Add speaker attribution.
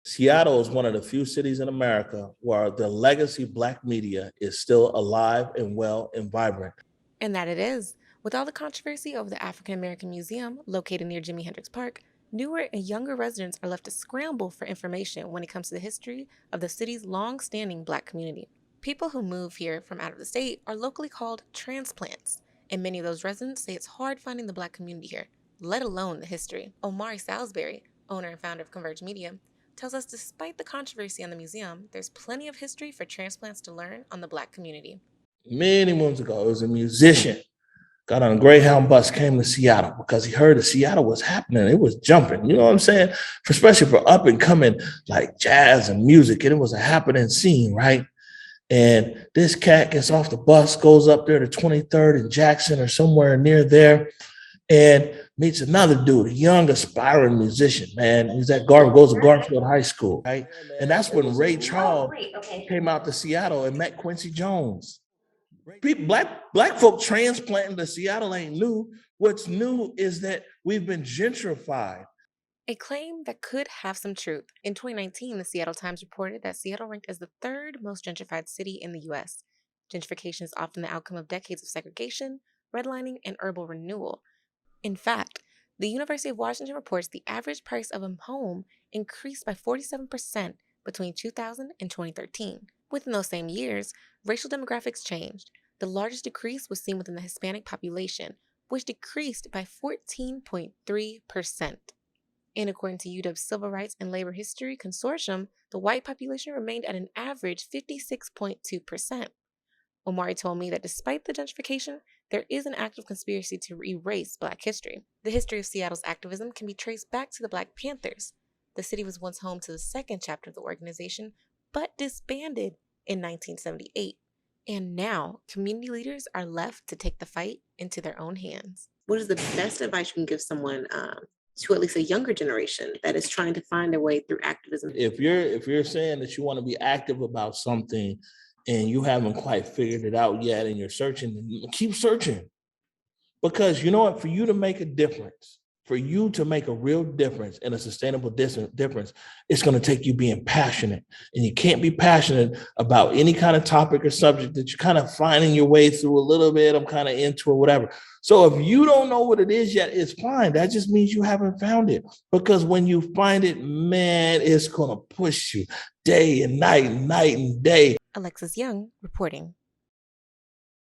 Speaker 1: Seattle is one of the few cities in America where the legacy Black media is still alive and well and vibrant.
Speaker 2: And that it is. With all the controversy over the African American Museum located near Jimi Hendrix Park, newer and younger residents are left to scramble for information when it comes to the history of the city's long-standing Black community. People who move here from out of the state are locally called transplants, and many of those residents say it's hard finding the Black community here, let alone the history. Omari Salisbury, owner and founder of Converge Media, tells us despite the controversy on the museum, there's plenty of history for transplants to learn on the Black community.
Speaker 1: Many moons ago, it was a musician, got on a Greyhound bus, came to Seattle because he heard that Seattle was happening. It was jumping, you know what I'm saying? Especially for up and coming like jazz and music. And it was a happening scene, right? And this cat gets off the bus, goes up there to 23rd and Jackson or somewhere near there, and meets another dude, a young aspiring musician, man. Goes to Garfield High School, right? And that's when Ray Charles came out to Seattle and met Quincy Jones. Black folk transplanting to Seattle ain't new. What's new is that we've been gentrified.
Speaker 2: A claim that could have some truth. In 2019, the Seattle Times reported that Seattle ranked as the third most gentrified city in the U.S. Gentrification is often the outcome of decades of segregation, redlining, and urban renewal. In fact, the University of Washington reports the average price of a home increased by 47% between 2000 and 2013. Within those same years, racial demographics changed. The largest decrease was seen within the Hispanic population, which decreased by 14.3%. And according to UW's Civil Rights and Labor History Consortium, the white population remained at an average 56.2%. Omari told me that despite the gentrification, there is an active conspiracy to erase Black history. The history of Seattle's activism can be traced back to the Black Panthers. The city was once home to the second chapter of the organization, but disbanded in 1978. And now, community leaders are left to take the fight into their own hands.
Speaker 3: What is the best advice you can give someone to at least a younger generation that is trying to find their way through activism?
Speaker 1: If you're saying that you want to be active about something and you haven't quite figured it out yet and you're searching, keep searching. Because you know what, for you to make a difference, for you to make a real difference and a sustainable difference, it's going to take you being passionate. And you can't be passionate about any kind of topic or subject that you're kind of finding your way through a little bit. I'm kind of into or whatever. So if you don't know what it is yet, it's fine. That just means you haven't found it. Because when you find it, man, it's going to push you day and night and day.
Speaker 2: Alexiz Young reporting.